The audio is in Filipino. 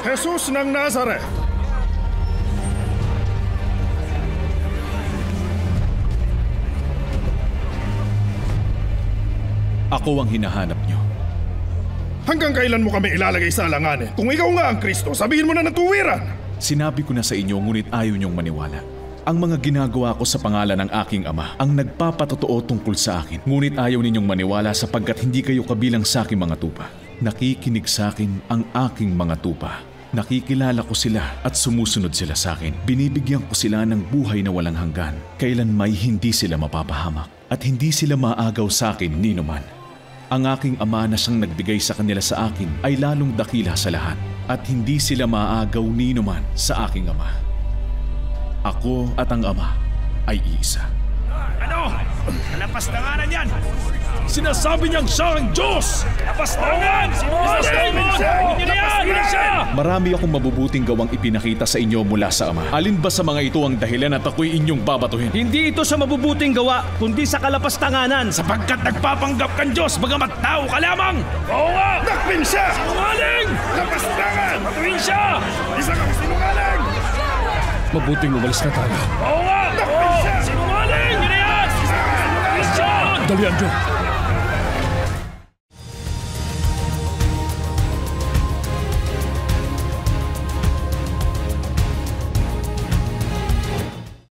Jesus ng Nazareth! Ako ang hinahanap niyo. Hanggang kailan mo kami ilalagay sa alanganin? Kung ikaw nga ang Kristo, sabihin mo na ng tuwiran! Sinabi ko na sa inyo, ngunit ayaw niyong maniwala. Ang mga ginagawa ko sa pangalan ng aking Ama ang nagpapatotoo tungkol sa akin. Ngunit ayaw ninyong maniwala sapagkat hindi kayo kabilang sa aking mga tupa. Nakikinig sa akin ang aking mga tupa. Nakikilala ko sila at sumusunod sila sa akin. Binibigyan ko sila ng buhay na walang hanggan. Kailan may hindi sila mapapahamak at hindi sila maagaw sa akin ni numan. Ang aking Ama na siyang nagbigay sa kanila sa akin ay lalong dakila sa lahat at hindi sila maagaw ni numan sa aking Ama. Ako at ang Ama ay iisa. Ano? Kalapastanganan yan! Sinasabi niyang siya ang Diyos! Kalapastangan! Hindi na yan! Marami akong mabubuting gawang ipinakita sa inyo mula sa Ama. Alin ba sa mga ito ang dahilan at ako'y inyong babatuhin? Hindi ito sa mabubuting gawa, kundi sa kalapastanganan. Sapagkat nagpapanggap kang Diyos, bagamat tao ka lamang! Oo nga! Nakpin siya! Sinungaling! Lapastangan! Patuhin siya! Isa kang sinungaling! Mabuting umalis na tayo. Oo nga! Nakpin siya! Sinungaling! Hindi na yan! Patuhin siya! Dalian, Joe.